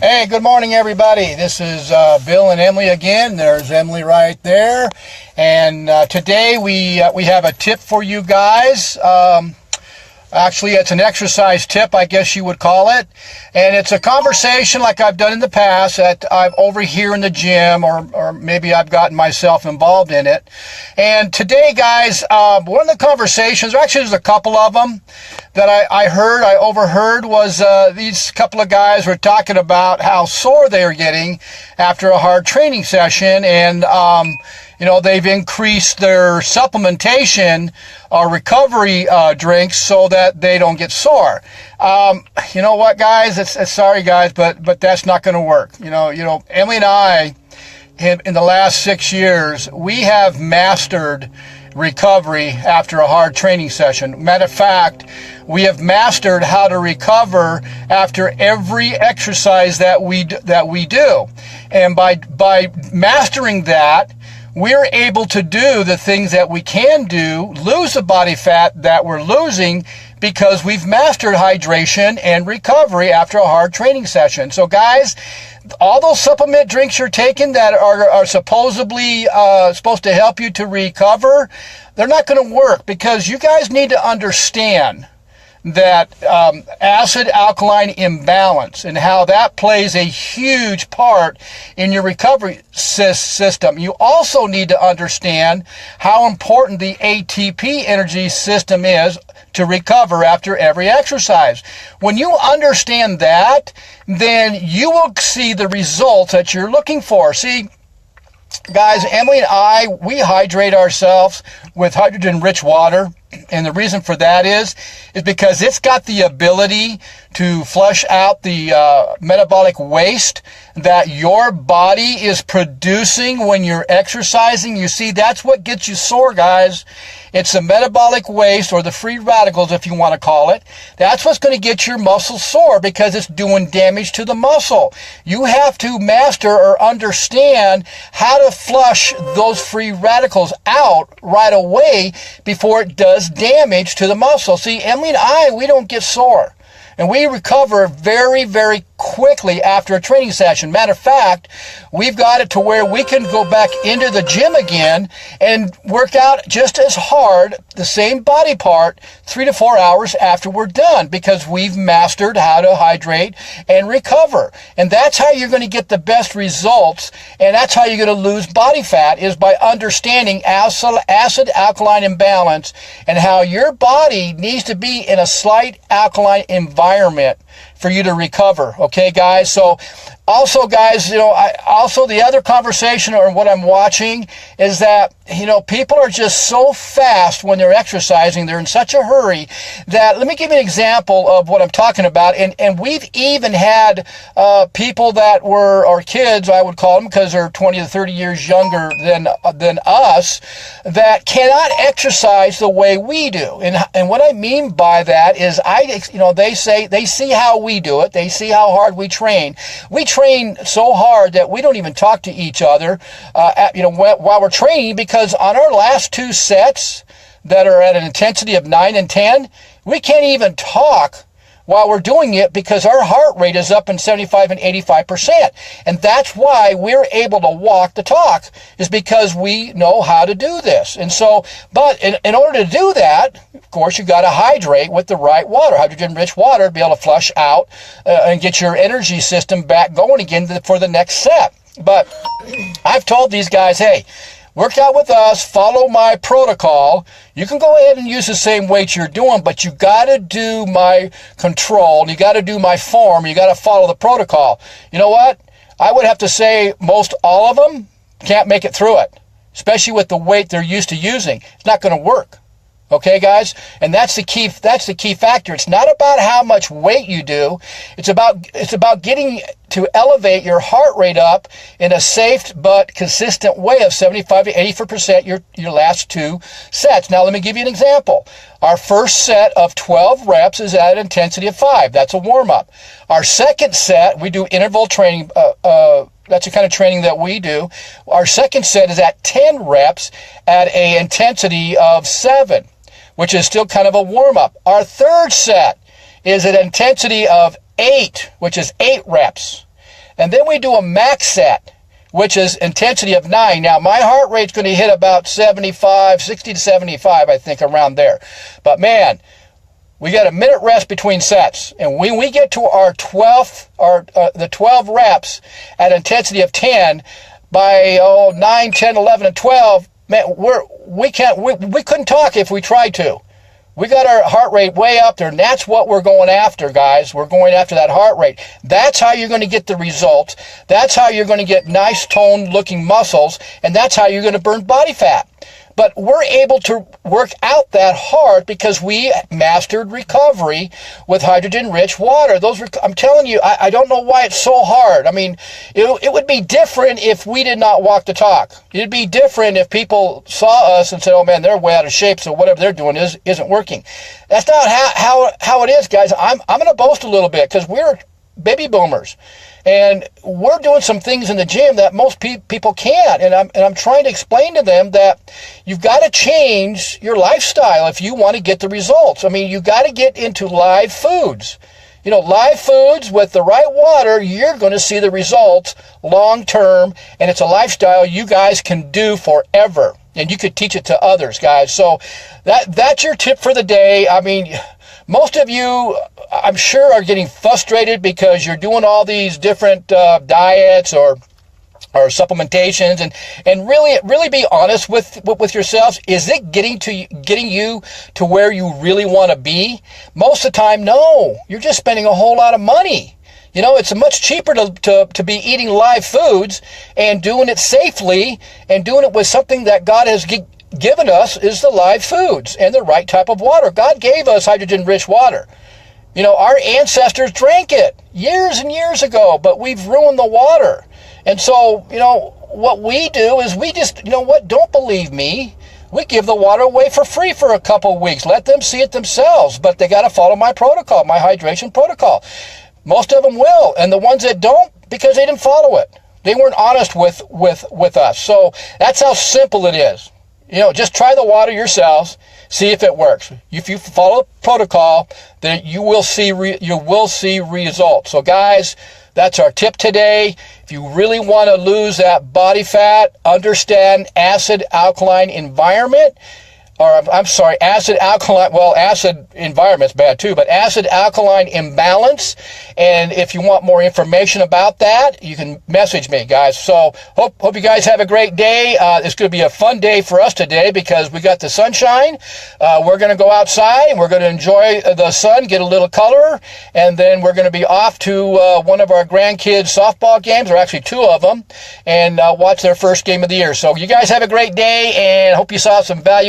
Hey, good morning, everybody. This is Bill and Emily again. There's Emily right there. And today we have a tip for you guys. Actually, it's an exercise tip, I guess you would call it. And it's a conversation like I've done in the past that I'm over here in the gym, or maybe I've gotten myself involved in it. And today, guys, one of the conversations, actually there's a couple of them that I overheard, was these couple of guys were talking about how sore they are getting after a hard training session. And they've increased their supplementation or recovery drinks so that they don't get sore. You know what, guys? It's sorry, guys, but that's not going to work. Emily and I, in the last 6 years, we have mastered recovery after a hard training session. Matter of fact, we have mastered how to recover after every exercise that we do. And by mastering that, we're able to do the things that we can do, lose the body fat that we're losing, because we've mastered hydration and recovery after a hard training session. So guys, all those supplement drinks you're taking that are supposedly supposed to help you to recover, they're not going to work, because you guys need to understand that acid-alkaline imbalance and how that plays a huge part in your recovery system. You also need to understand how important the ATP energy system is to recover after every exercise. When you understand that, then you will see the results that you're looking for. See, guys, Emily and I, we hydrate ourselves with hydrogen-rich water. And the reason for that is because it's got the ability to flush out the metabolic waste that your body is producing when you're exercising. You see, that's what gets you sore, guys. It's the metabolic waste, or the free radicals, if you want to call it. That's what's going to get your muscle sore, because it's doing damage to the muscle. You have to master or understand how to flush those free radicals out right away before it does damage to the muscle. See, Emily and I, we don't get sore. And we recover very, very quickly after a training session. Matter of fact, we've got it to where we can go back into the gym again and work out just as hard, the same body part, 3 to 4 hours after we're done, because we've mastered how to hydrate and recover. And that's how you're going to get the best results, and that's how you're going to lose body fat, is by understanding acid-alkaline imbalance and how your body needs to be in a slight alkaline environment for you to recover. Okay, guys? So also, guys, also the other conversation, or what I'm watching, is that, people are just so fast when they're exercising. They're in such a hurry that, let me give you an example of what I'm talking about. And we've even had people that were, or kids, I would call them, because they're 20 to 30 years younger than us, that cannot exercise the way we do. And what I mean by that is, they see how we do it. They see how hard we train. We train so hard that we don't even talk to each other while we're training, because on our last 2 sets that are at an intensity of 9 and 10, we can't even talk while we're doing it, because our heart rate is up in 75 and 85%. And that's why we're able to walk the talk, is because we know how to do this. And so, but in order to do that, of course, you got to hydrate with the right water, hydrogen-rich water, to be able to flush out and get your energy system back going again for the next set. But I've told these guys, hey, work out with us, follow my protocol. You can go ahead and use the same weights you're doing, but you got to do my control. You got to do my form. You got to follow the protocol. You know what? I would have to say most all of them can't make it through it, especially with the weight they're used to using. It's not going to work. Okay, guys? And that's the key factor. It's not about how much weight you do. It's about getting to elevate your heart rate up in a safe but consistent way of 75 to 84% your last 2 sets. Now, let me give you an example. Our first set of 12 reps is at an intensity of 5. That's a warm-up. Our second set, we do interval training. That's the kind of training that we do. Our second set is at 10 reps at an intensity of 7, which is still kind of a warm-up. Our third set is at an intensity of 8, which is 8 reps. And then we do a max set, which is intensity of 9. Now, my heart rate's going to hit about 75, 60 to 75, I think, around there. But man, we got a minute rest between sets. And when we get to our the 12 reps at intensity of 10, by 9, 10, 11, and 12, man, we couldn't talk if we tried to. We got our heart rate way up there, and that's what we're going after, guys. We're going after that heart rate. That's how you're going to get the results. That's how you're going to get nice toned-looking muscles, and that's how you're going to burn body fat. But we're able to work out that hard because we mastered recovery with hydrogen-rich water. I'm telling you, I don't know why it's so hard. I mean, it would be different if we did not walk the talk. It'd be different if people saw us and said, oh man, they're way out of shape, so whatever they're doing isn't working. That's not how it is, guys. I'm going to boast a little bit because we're baby boomers. And we're doing some things in the gym that most people can't. And I'm trying to explain to them that you've got to change your lifestyle if you want to get the results. I mean, you've got to get into live foods. You know, live foods with the right water, you're going to see the results long term. And it's a lifestyle you guys can do forever. And you could teach it to others, guys. So that's your tip for the day. I mean, most of you, I'm sure, are getting frustrated because you're doing all these different diets or supplementations, and really be honest with yourselves. Is it getting you to where you really want to be? Most of the time, no. You're just spending a whole lot of money. You know, it's much cheaper to be eating live foods and doing it safely and doing it with something that God has given us is the live foods and the right type of water. God gave us hydrogen-rich water. You know, our ancestors drank it years and years ago, but we've ruined the water. And so, you know, what we do is we just, you know what, don't believe me. We give the water away for free for a couple of weeks. Let them see it themselves, but they got to follow my protocol, my hydration protocol. Most of them will, and the ones that don't, because they didn't follow it. They weren't honest with us. So that's how simple it is. You know, just try the water yourselves, see if it works. If you follow protocol, then you will see results. So guys, that's our tip today. If you really want to lose that body fat, understand acid alkaline environment. Or I'm sorry, acid alkaline, well, acid environment's bad too, but acid alkaline imbalance. And if you want more information about that, you can message me, guys. So hope you guys have a great day. It's going to be a fun day for us today because we got the sunshine. We're going to go outside and we're going to enjoy the sun, get a little color, and then we're going to be off to one of our grandkids' softball games, or actually two of them, and watch their first game of the year. So you guys have a great day, and hope you saw some value.